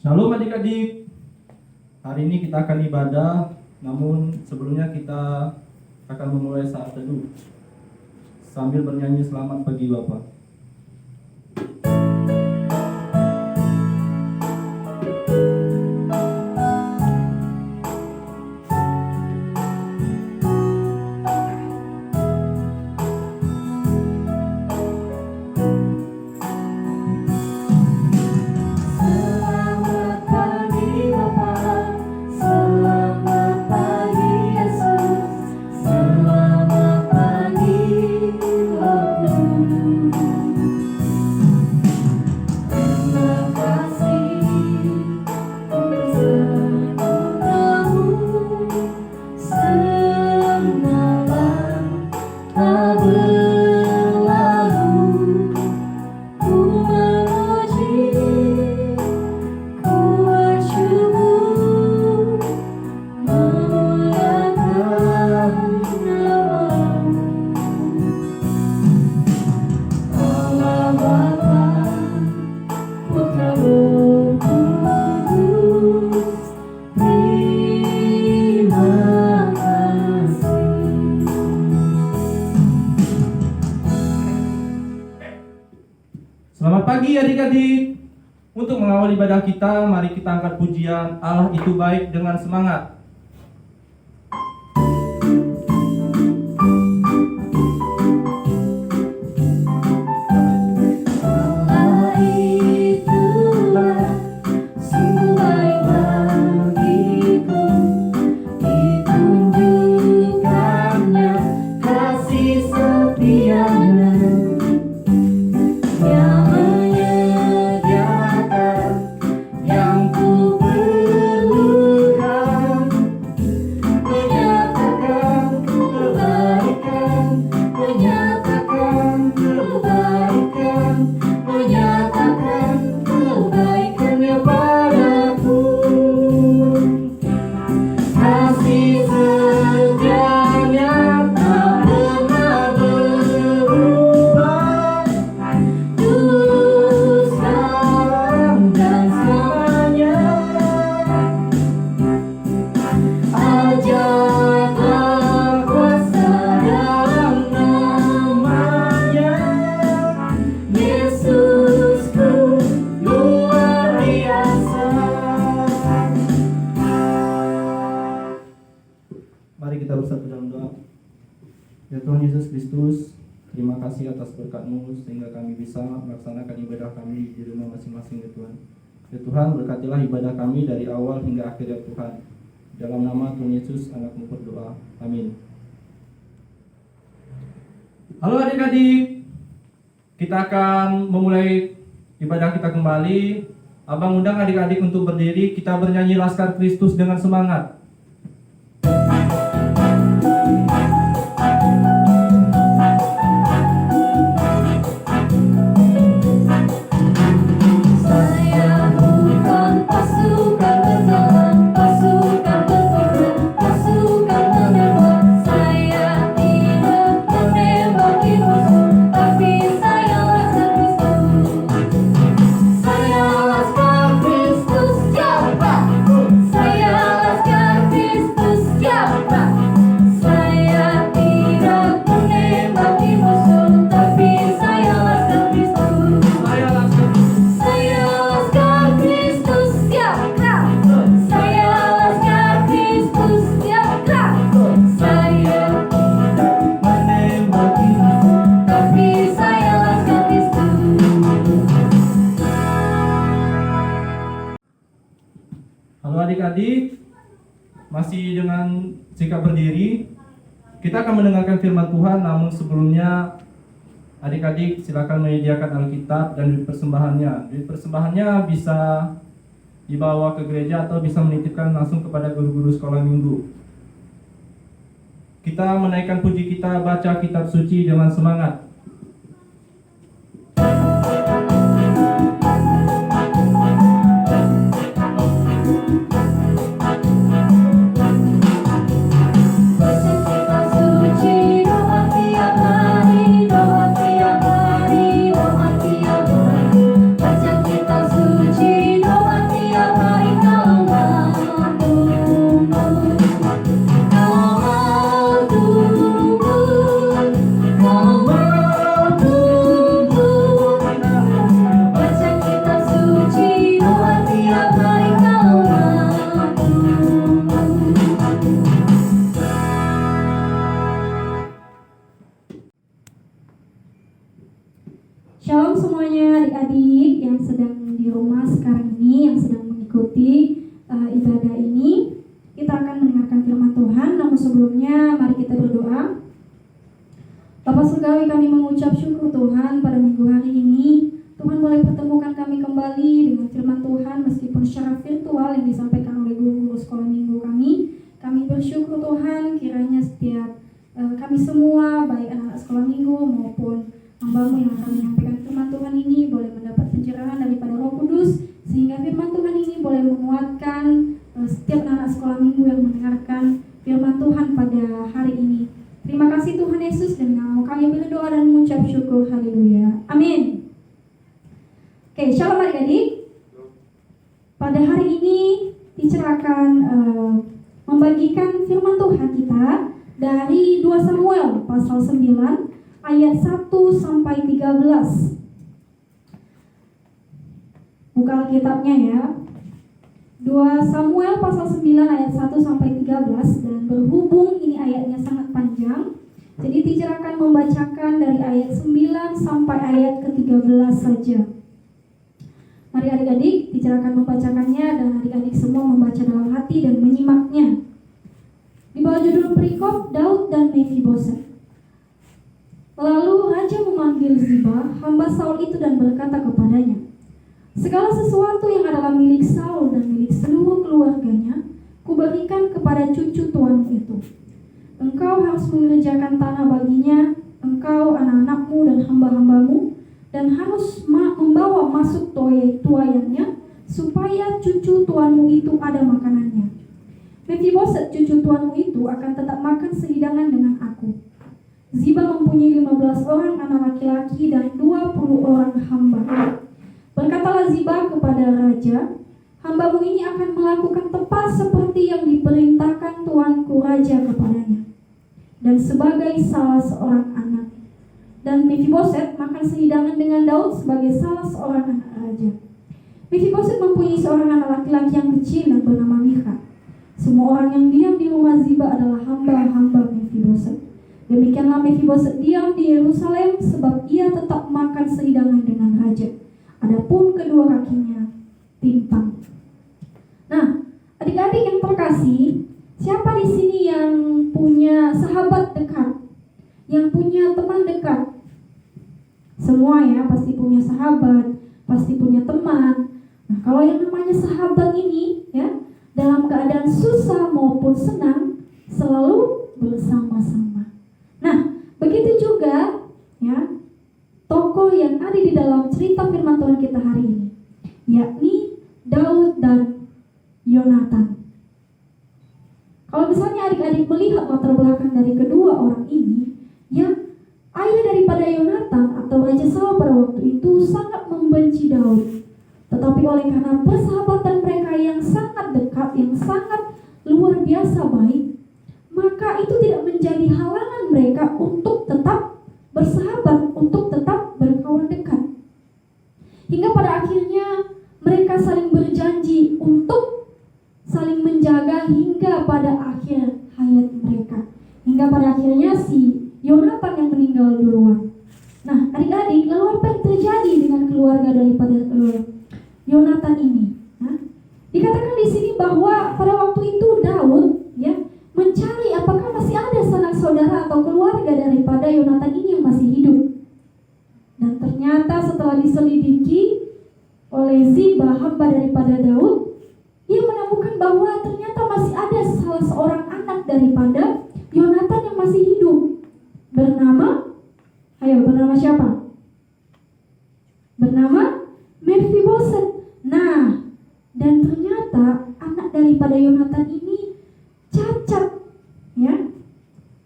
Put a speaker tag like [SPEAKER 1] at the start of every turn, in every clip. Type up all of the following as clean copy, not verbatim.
[SPEAKER 1] Shalom adik-adik. Hari ini kita akan ibadah, namun sebelumnya kita akan memulai saat teduh sambil bernyanyi selamat pagi Bapa. Selamat pagi adik-adik. Untuk mengawali ibadah kita, mari kita angkat pujian Allah itu baik dengan semangat. Mari kita bersatu dalam doa. Ya Tuhan Yesus Kristus, terima kasih atas berkat-Mu sehingga kami bisa melaksanakan ibadah kami di rumah masing-masing ya Tuhan. Ya Tuhan, berkatilah ibadah kami dari awal hingga akhir ya Tuhan. Dalam nama Tuhan Yesus, anak-Mu berdoa. Amin. Halo adik-adik, kita akan memulai ibadah kita kembali. Abang undang adik-adik untuk berdiri, kita bernyanyi Laskar Kristus dengan semangat. Adik-adik, masih dengan sikap berdiri, kita akan mendengarkan firman Tuhan. Namun sebelumnya, adik-adik silakan menyediakan Alkitab dan duit persembahannya. Duit persembahannya bisa dibawa ke gereja atau bisa menitipkan langsung kepada guru-guru sekolah minggu. Kita menaikkan puji kita, baca kitab suci dengan semangat.
[SPEAKER 2] Baca kitab suci, doa tiap Shalom semuanya adik-adik yang sedang di rumah sekarang ini, yang sedang mengikuti ibadah ini. Kita akan mendengarkan firman Tuhan, namun sebelumnya mari kita berdoa. Bapa Surgawi, kami mengucap syukur Tuhan pada minggu hari ini. Tuhan boleh pertemukan kami kembali dengan firman Tuhan meskipun secara virtual yang disampaikan oleh guru-guru sekolah minggu kami. Kami bersyukur Tuhan kiranya setiap kami semua, baik anak-anak sekolah minggu maupun hamba-Mu yang akan menyampaikan firman Tuhan ini boleh mendapat pencerahan daripada Roh Kudus, sehingga firman Tuhan ini boleh menguatkan setiap anak sekolah minggu yang mendengarkan firman Tuhan pada hari ini. Terima kasih Tuhan Yesus, dan nama kami berdoa dan mengucap syukur. Haleluya. Amin. Oke, shalom adik-adik. Pada hari ini teacher akan membagikan firman Tuhan kita dari 2 Samuel pasal 9 ayat 1 sampai 13. Buka Alkitabnya ya. 2 Samuel pasal 9 ayat 1 sampai 13, dan berhubung ini ayatnya sangat panjang, jadi teacher akan membacakan dari ayat 9 sampai ayat ke-13 saja. Mari adik-adik, teacher akan membacakannya dan adik-adik semua membaca dalam hati dan menyimaknya. Di bawah judul perikop Daud dan Mephiboset. Lalu raja memanggil Ziba, hamba Saul itu, dan berkata kepadanya, segala sesuatu yang adalah milik Saul dan milik seluruh keluarganya, kuberikan kepada cucu tuanmu itu. Engkau harus mengerjakan tanah baginya, engkau, anak-anakmu dan hamba-hambamu, dan harus membawa masuk tuayannya, supaya cucu tuanmu itu ada makanannya. Mephiboset cucu tuanmu itu akan tetap makan sehidangan dengan aku. Ziba mempunyai 15 orang anak laki-laki dan 20 orang hamba. Berkatalah Ziba kepada raja, hambamu ini akan melakukan tepat seperti yang diperintahkan tuanku raja kepadanya, dan sebagai salah seorang anak. Dan Mephiboset makan sehidangan dengan Daud sebagai salah seorang anak raja. Mephiboset mempunyai seorang anak laki-laki yang kecil dan bernama Micha. Semua orang yang diam di rumah Ziba adalah hamba-hamba Mephiboset. Demikianlah Mephiboset diam di Yerusalem, sebab ia tetap makan sehidangan dengan raja. Adapun kedua kakinya timpang. Nah, adik-adik yang terkasih, siapa di sini yang punya sahabat dekat, yang punya teman dekat? Semua ya, pasti punya sahabat, pasti punya teman. Nah, kalau yang namanya sahabat ini ya, dalam keadaan susah maupun senang selalu bersama-sama. Nah, begitu juga ya tokoh yang ada di dalam cerita firman Tuhan kita hari ini, yakni Daud dan Yonatan. Kalau misalnya adik-adik melihat latar belakang dari kedua orang ini, ya, ayah daripada Yonatan atau Raja Saul pada waktu itu sangat membenci Daud. Tetapi oleh karena persahabatan mereka yang sangat dekat, yang sangat luar biasa baik, maka itu tidak menjadi halangan mereka untuk tetap bersahabat, untuk tetap berkawan dekat. Hingga pada akhirnya mereka saling berjanji untuk saling menjaga hingga pada akhir hayat mereka. Hingga pada akhirnya si Yonatan yang meninggal duluan. Nah, adik-adik, lalu apa yang terjadi dengan keluarga daripada Yonatan ini? Nah, dikatakan di sini bahwa pada waktu itu Daud ya mencari apakah masih ada sanak saudara atau keluarga daripada Yonatan ini yang masih hidup. Dan ternyata setelah diselidiki oleh Ziba, hamba daripada Daud, ia menemukan bahwa ternyata masih ada salah seorang anak daripada Yonatan yang masih hidup. Bernama siapa? Bernama Mephiboset. Nah, dan ternyata anak daripada Yonatan ini cacat, ya,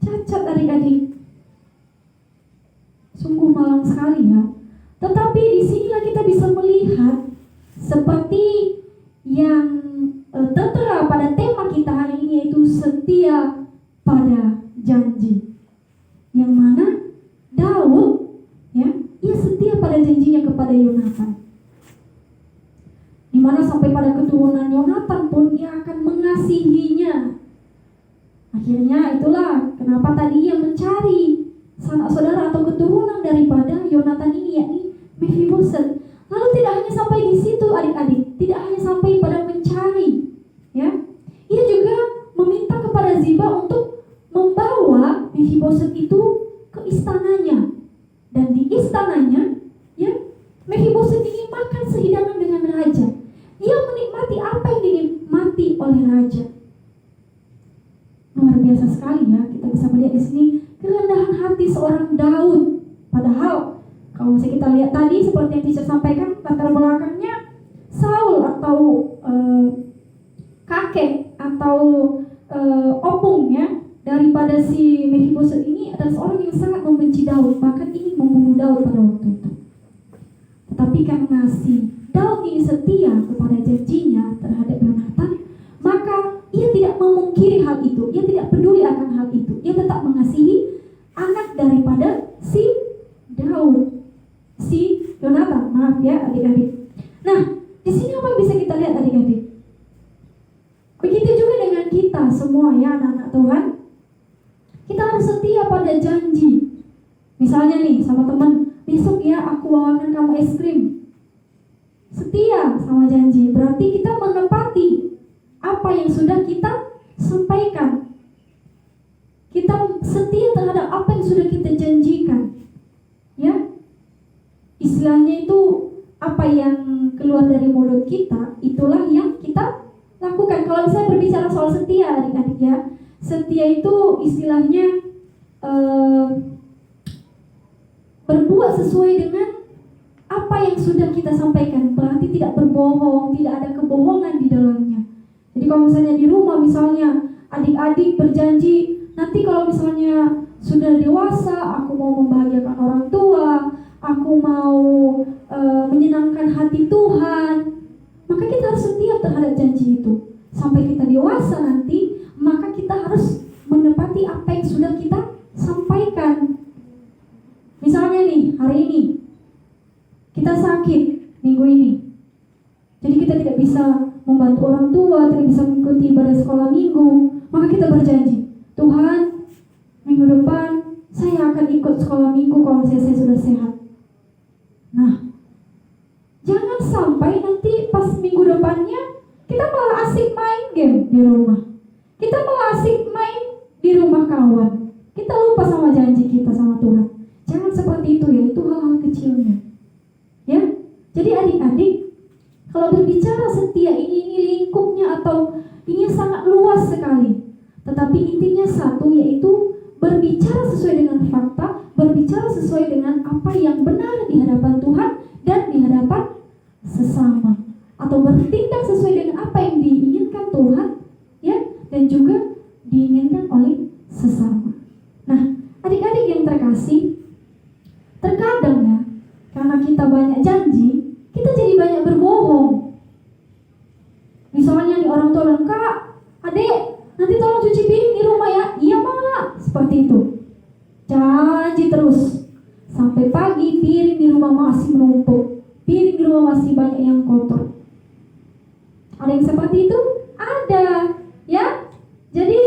[SPEAKER 2] cacat adik-adik. Sungguh malang sekali ya. Tetapi disinilah kita bisa melihat seperti yang tertera pada tema kita hari ini, yaitu setia pada janji. Yang mana Daud, ya, ia setia pada janjinya kepada Yonatan. Dimana sampai pada keturunan Yonatan pun ia akan mengasihinya. Akhirnya itulah kenapa tadi ia mencari sanak saudara atau keturunan daripada Yonatan ini, yakni Mephibosheth. Lalu tidak hanya sampai di situ adik-adik, tidak hanya sampai pada mencari, ya. Ia juga meminta kepada Ziba untuk membawa Mephibosheth itu ke istananya. Dan di istananya, ya, Mephibosheth ini makan sehidangan dengan raja. Ia menikmati apa yang dinikmati oleh raja. Luar biasa sekali ya, kita bisa melihat di sini kerendahan hati seorang Daud. Padahal kalau misalnya kita lihat tadi seperti yang teacher sampaikan, latar belakangnya Saul atau kakek atau opung ya daripada si Mephibosheth ini adalah seorang yang sangat membenci Daud, bahkan ingin membunuh Daud pada waktu itu. Tetapi karena si Daud ini setia kepada janjinya terhadap Yonatan, maka ia tidak memungkiri hal itu, ia tidak peduli akan hal itu, ia tetap mengasihi anak daripada si Daud, si Yonatan, maaf ya adik-adik. Nah, di sini apa yang bisa kita lihat adik-adik? Begitu juga dengan kita semua ya anak-anak Tuhan. Kita harus setia pada janji. Misalnya nih sama teman, besok ya aku bawakan kamu es krim. Setia sama janji, berarti kita menepati apa yang sudah kita sampaikan. Kita setia terhadap apa yang sudah kita janjikan. Ya, istilahnya itu apa yang keluar dari mulut kita, itulah yang kita lakukan. Kalau misalnya berbicara soal setia adik-adik ya, setia itu istilahnya berbuat sesuai dengan apa yang sudah kita sampaikan. Berarti tidak berbohong, tidak ada kebohongan di dalamnya. Jadi kalau misalnya di rumah misalnya adik-adik berjanji, nanti kalau misalnya sudah dewasa aku mau membahagiakan orang tua, aku mau menyenangkan hati Tuhan, maka kita harus setia terhadap janji itu. Sampai kita dewasa nanti, maka kita harus menepati apa yang sudah kita sampaikan. Misalnya nih, hari ini kita sakit minggu ini, jadi kita tidak bisa membantu orang tua, tidak bisa mengikuti ibadah sekolah minggu, maka kita berjanji, Tuhan, minggu depan saya akan ikut sekolah minggu kalau saya sudah sehat. Nah, jangan sampai nanti pas minggu depannya kita malah asik main game di rumah, kita malah asik main di rumah kawan, kita lupa sama janji kita sama Tuhan. Jangan seperti itu ya, itu hal-hal kecilnya. Ya, jadi adik-adik, kalau berbicara setia ini lingkupnya atau ini sangat luas sekali. Tetapi intinya satu, yaitu berbicara sesuai dengan fakta, berbicara sesuai dengan apa yang benar di hadapan Tuhan dan di hadapan sesama, atau bertindak sesuai dengan apa yang diinginkan Tuhan, ya, dan juga diinginkan oleh sesama. Nah, adik-adik yang terkasih, terkadang ya, karena kita banyak janji, kita jadi banyak berbohong. Misalnya nih orang tua bilang, Kak, adik, nanti tolong cuci piring di rumah ya. Iya Mak, seperti itu. Janji terus sampai pagi, piring di rumah masih menumpuk, piring di rumah masih banyak yang kotor. Ada yang seperti itu? Ada, ya. Jadi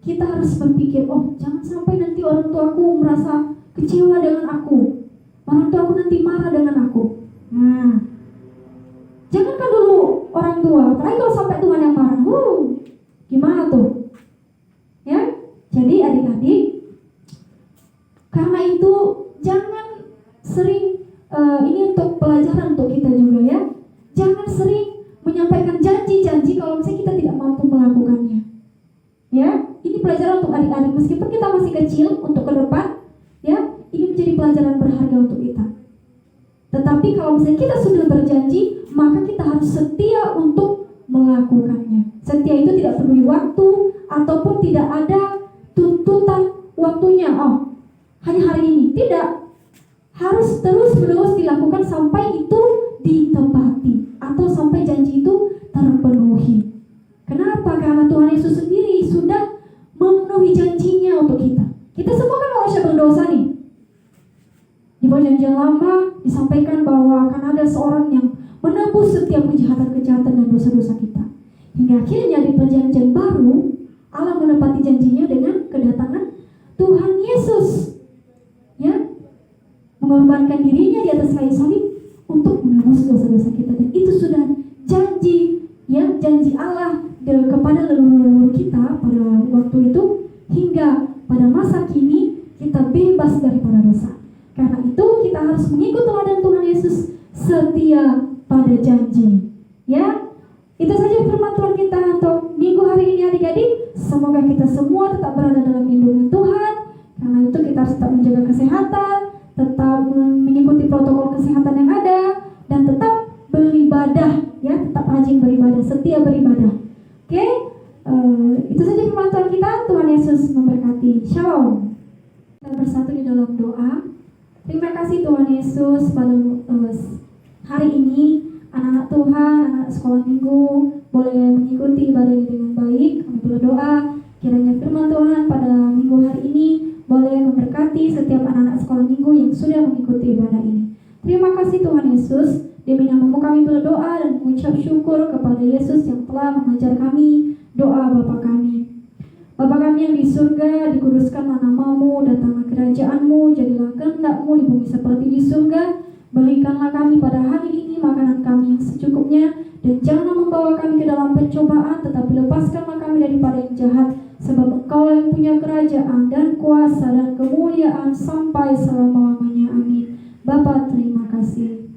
[SPEAKER 2] kita harus berpikir, oh jangan sampai nanti orang tuaku merasa kecewa dengan aku, orang tuaku nanti marah dengan aku. Nah, jangankan dulu orang tua, apalagi kalau sampai Tuhan yang marah, gimana tuh? Ya, jadi adik-adik, karena itu jangan sering, ini untuk pelajaran untuk kita juga ya, jangan sering menyampaikan janji-janji kalau misalnya kita tidak mampu melakukannya. Ya, ini pelajaran untuk adik-adik, meskipun kita masih kecil untuk ke depan, ya, ini menjadi pelajaran berharga untuk kita. Tetapi kalau misalnya kita sudah berjanji, maka kita harus setia untuk melakukannya. Setia itu tidak peduli waktu ataupun tidak ada tuntutan waktunya. Oh, hanya hari ini. Tidak. Harus terus-menerus dilakukan sampai itu ditepati atau sampai janji itu terpenuhi. Kenapa? Karena Tuhan Yesus sendiri sudah memenuhi janjinya untuk kita. Kita semua kan manusia berdosa nih. Di perjanjian lama disampaikan bahwa akan ada seorang yang menebus setiap kejahatan-kejahatan dan dosa-dosa kita. Hingga akhirnya di perjanjian baru Allah menepati janjinya dengan kedatangan Tuhan Yesus, ya, mengorbankan dirinya di atas kayu salib dosa-dosa kita, dan itu sudah janji, ya, janji Allah kepada leluhur kita pada waktu itu, hingga pada masa kini kita bebas daripada dosa. Karena itu kita harus mengikut teladan Tuhan Yesus, setia pada janji. Ya, itu saja firman Tuhan kita untuk minggu hari ini adik-adik. Semoga kita semua tetap berada dalam lindungan Tuhan. Karena itu kita harus tetap menjaga kesehatan, tetap mengikuti protokol kesehatan yang ada, dan tetap beribadah, ya, tetap rajin beribadah, setia beribadah. Oke, itu saja firman Tuhan kita. Tuhan Yesus memberkati. Shalom. Kita bersatu di dalam doa. Terima kasih Tuhan Yesus, pada hari ini anak-anak Tuhan, anak sekolah minggu boleh mengikuti ibadah ini dengan baik. Kami berdoa kiranya firman Tuhan pada minggu hari ini boleh memberkati setiap anak-anak sekolah minggu yang sudah mengikuti ibadah ini. Terima kasih Tuhan Yesus. Demi namamu kami berdoa dan mengucap syukur kepada Yesus yang telah mengajar kami doa Bapa kami. Bapa kami yang di surga, dikuduskanlah namamu, datanglah kerajaanmu, jadilah kehendak-mu di bumi seperti di surga. Berikanlah kami pada hari ini makanan kami yang secukupnya, dan janganlah membawa kami ke dalam pencobaan, tetapi lepaskanlah kami daripada yang jahat, sebab Engkau yang punya kerajaan dan kuasa dan kemuliaan sampai selama-lamanya. Amin. Bapa, terima kasih.